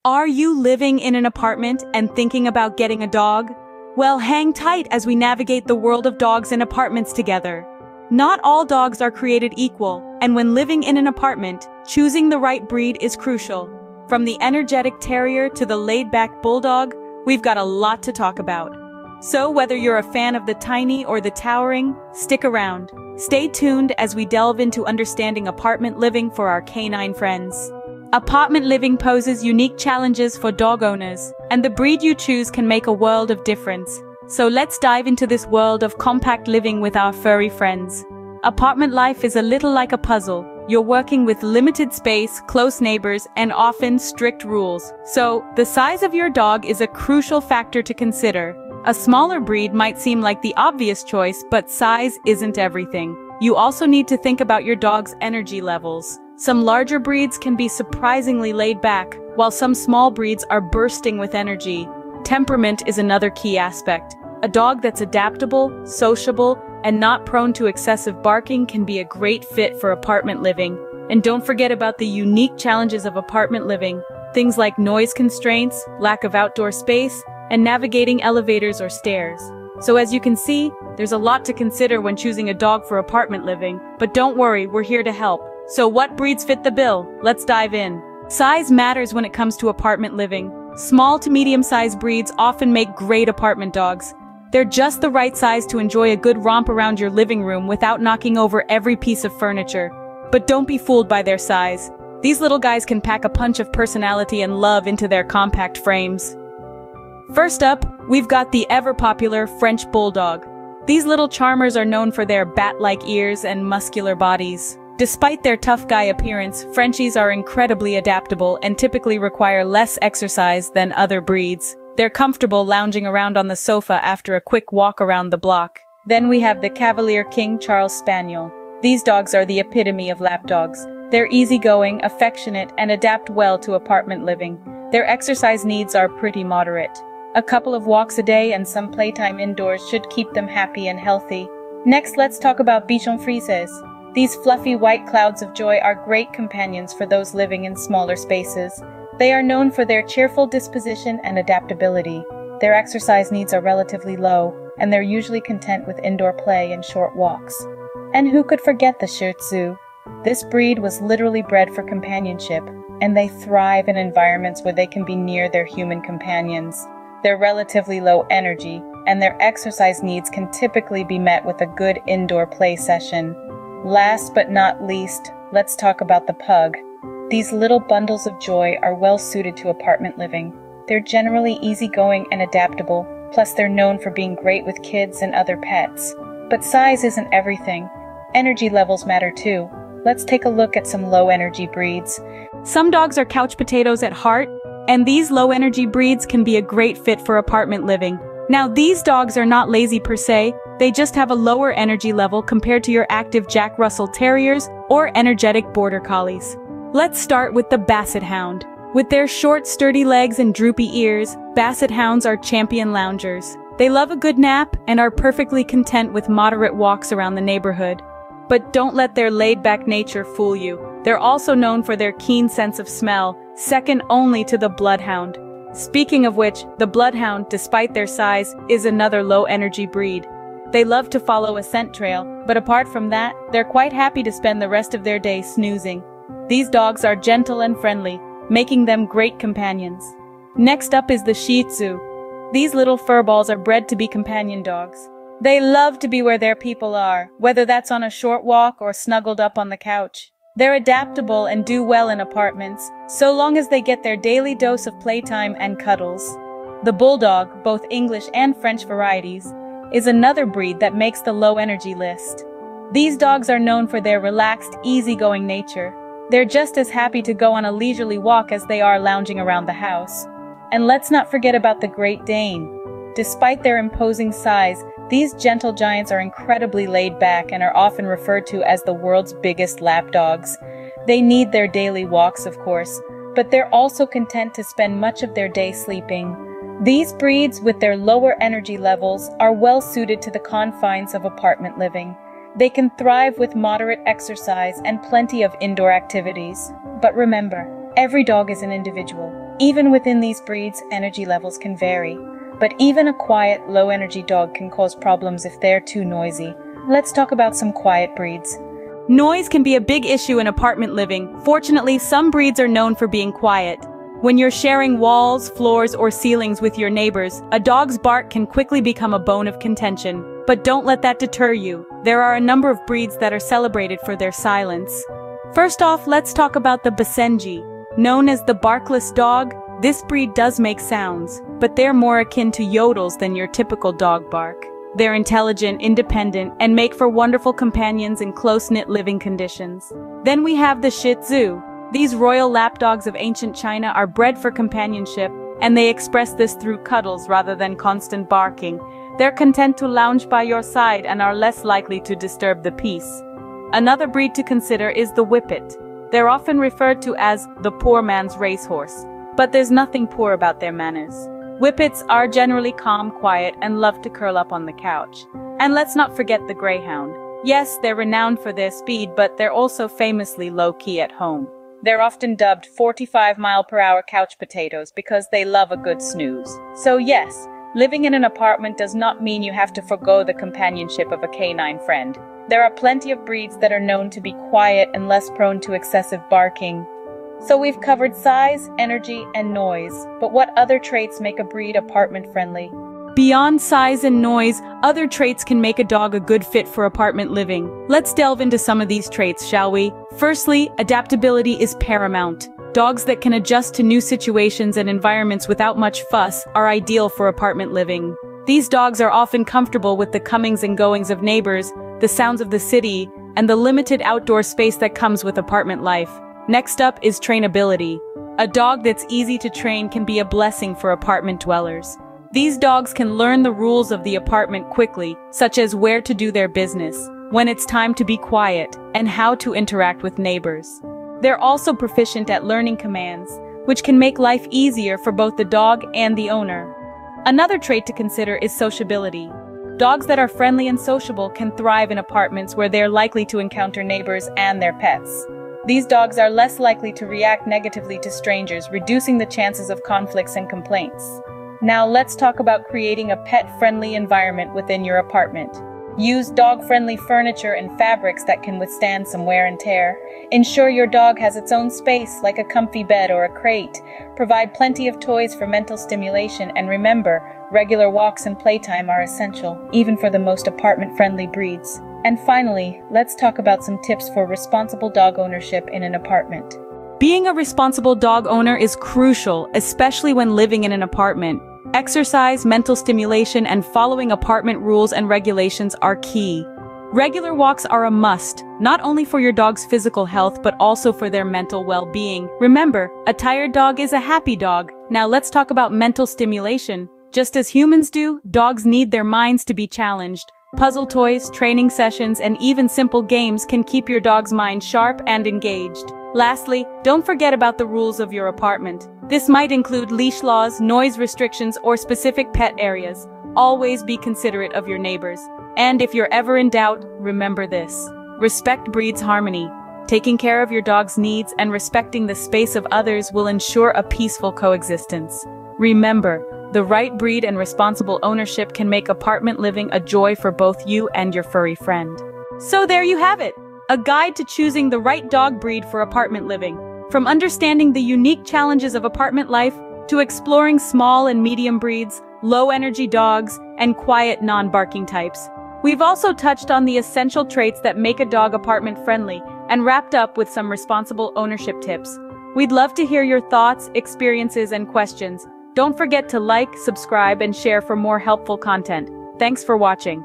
Are you living in an apartment and thinking about getting a dog? Well, hang tight as we navigate the world of dogs and apartments together. Not all dogs are created equal, and when living in an apartment, choosing the right breed is crucial. From the energetic terrier to the laid-back bulldog, we've got a lot to talk about. So whether you're a fan of the tiny or the towering, stick around. Stay tuned as we delve into understanding apartment living for our canine friends. Apartment living poses unique challenges for dog owners, and the breed you choose can make a world of difference. So let's dive into this world of compact living with our furry friends. Apartment life is a little like a puzzle. You're working with limited space, close neighbors, and often strict rules. So, the size of your dog is a crucial factor to consider. A smaller breed might seem like the obvious choice, but size isn't everything. You also need to think about your dog's energy levels. Some larger breeds can be surprisingly laid back, while some small breeds are bursting with energy. Temperament is another key aspect. A dog that's adaptable, sociable, and not prone to excessive barking can be a great fit for apartment living. And don't forget about the unique challenges of apartment living. Things like noise constraints, lack of outdoor space, and navigating elevators or stairs. So as you can see, there's a lot to consider when choosing a dog for apartment living. But don't worry, we're here to help. So what breeds fit the bill? Let's dive in. Size matters when it comes to apartment living. Small to medium-sized breeds often make great apartment dogs. They're just the right size to enjoy a good romp around your living room without knocking over every piece of furniture. But don't be fooled by their size. These little guys can pack a punch of personality and love into their compact frames. First up, we've got the ever-popular French Bulldog. These little charmers are known for their bat-like ears and muscular bodies. Despite their tough guy appearance, Frenchies are incredibly adaptable and typically require less exercise than other breeds. They're comfortable lounging around on the sofa after a quick walk around the block. Then we have the Cavalier King Charles Spaniel. These dogs are the epitome of lapdogs. They're easygoing, affectionate, and adapt well to apartment living. Their exercise needs are pretty moderate. A couple of walks a day and some playtime indoors should keep them happy and healthy. Next, let's talk about Bichon Frises. These fluffy white clouds of joy are great companions for those living in smaller spaces. They are known for their cheerful disposition and adaptability. Their exercise needs are relatively low, and they're usually content with indoor play and short walks. And who could forget the Shih Tzu? This breed was literally bred for companionship, and they thrive in environments where they can be near their human companions. They're relatively low energy, and their exercise needs can typically be met with a good indoor play session. Last but not least, let's talk about the Pug. These little bundles of joy are well suited to apartment living. They're generally easygoing and adaptable, plus they're known for being great with kids and other pets. But size isn't everything. Energy levels matter too. Let's take a look at some low-energy breeds. Some dogs are couch potatoes at heart, and these low-energy breeds can be a great fit for apartment living. Now, these dogs are not lazy per se, they just have a lower energy level compared to your active Jack Russell Terriers or energetic Border Collies. Let's start with the Basset Hound. With their short, sturdy legs and droopy ears, Basset Hounds are champion loungers. They love a good nap and are perfectly content with moderate walks around the neighborhood. But don't let their laid-back nature fool you. They're also known for their keen sense of smell, second only to the Bloodhound. Speaking of which, the Bloodhound, despite their size, is another low-energy breed. They love to follow a scent trail, but apart from that, they're quite happy to spend the rest of their day snoozing. These dogs are gentle and friendly, making them great companions. Next up is the Shih Tzu. These little furballs are bred to be companion dogs. They love to be where their people are, whether that's on a short walk or snuggled up on the couch. They're adaptable and do well in apartments, so long as they get their daily dose of playtime and cuddles. The Bulldog, both English and French varieties, is another breed that makes the low-energy list. These dogs are known for their relaxed, easygoing nature. They're just as happy to go on a leisurely walk as they are lounging around the house. And let's not forget about the Great Dane. Despite their imposing size, these gentle giants are incredibly laid back and are often referred to as the world's biggest lapdogs. They need their daily walks, of course, but they're also content to spend much of their day sleeping. These breeds, with their lower energy levels, are well suited to the confines of apartment living. They can thrive with moderate exercise and plenty of indoor activities. But remember, every dog is an individual. Even within these breeds, energy levels can vary. But even a quiet, low-energy dog can cause problems if they're too noisy. Let's talk about some quiet breeds. Noise can be a big issue in apartment living. Fortunately, some breeds are known for being quiet. When you're sharing walls, floors, or ceilings with your neighbors, a dog's bark can quickly become a bone of contention. But don't let that deter you. There are a number of breeds that are celebrated for their silence. First off, let's talk about the Basenji. Known as the barkless dog, this breed does make sounds, but they're more akin to yodels than your typical dog bark. They're intelligent, independent, and make for wonderful companions in close-knit living conditions. Then we have the Shih Tzu. These royal lapdogs of ancient China are bred for companionship, and they express this through cuddles rather than constant barking. They're content to lounge by your side and are less likely to disturb the peace. Another breed to consider is the Whippet. They're often referred to as the poor man's racehorse, but there's nothing poor about their manners. Whippets are generally calm, quiet, and love to curl up on the couch. And let's not forget the Greyhound. Yes, they're renowned for their speed, but they're also famously low-key at home. They're often dubbed 45-mile-per-hour couch potatoes because they love a good snooze. So yes, living in an apartment does not mean you have to forgo the companionship of a canine friend. There are plenty of breeds that are known to be quiet and less prone to excessive barking. So we've covered size, energy, and noise, but what other traits make a breed apartment-friendly? Beyond size and noise, other traits can make a dog a good fit for apartment living. Let's delve into some of these traits, shall we? Firstly, adaptability is paramount. Dogs that can adjust to new situations and environments without much fuss are ideal for apartment living. These dogs are often comfortable with the comings and goings of neighbors, the sounds of the city, and the limited outdoor space that comes with apartment life. Next up is trainability. A dog that's easy to train can be a blessing for apartment dwellers. These dogs can learn the rules of the apartment quickly, such as where to do their business, when it's time to be quiet, and how to interact with neighbors. They're also proficient at learning commands, which can make life easier for both the dog and the owner. Another trait to consider is sociability. Dogs that are friendly and sociable can thrive in apartments where they're likely to encounter neighbors and their pets. These dogs are less likely to react negatively to strangers, reducing the chances of conflicts and complaints. Now let's talk about creating a pet-friendly environment within your apartment. Use dog-friendly furniture and fabrics that can withstand some wear and tear. Ensure your dog has its own space, like a comfy bed or a crate. Provide plenty of toys for mental stimulation, and remember, regular walks and playtime are essential, even for the most apartment-friendly breeds. And finally, let's talk about some tips for responsible dog ownership in an apartment. Being a responsible dog owner is crucial, especially when living in an apartment. Exercise, mental stimulation, and following apartment rules and regulations are key. Regular walks are a must, not only for your dog's physical health but also for their mental well-being. Remember, a tired dog is a happy dog. Now let's talk about mental stimulation. Just as humans do, dogs need their minds to be challenged. Puzzle toys, training sessions, and even simple games can keep your dog's mind sharp and engaged. Lastly, don't forget about the rules of your apartment. This might include leash laws, noise restrictions, or specific pet areas. Always be considerate of your neighbors. And if you're ever in doubt, remember this. Respect breeds harmony. Taking care of your dog's needs and respecting the space of others will ensure a peaceful coexistence. Remember, the right breed and responsible ownership can make apartment living a joy for both you and your furry friend. So there you have it. A guide to choosing the right dog breed for apartment living. From understanding the unique challenges of apartment life, to exploring small and medium breeds, low-energy dogs, and quiet non-barking types. We've also touched on the essential traits that make a dog apartment-friendly, and wrapped up with some responsible ownership tips. We'd love to hear your thoughts, experiences, and questions. Don't forget to like, subscribe, and share for more helpful content. Thanks for watching.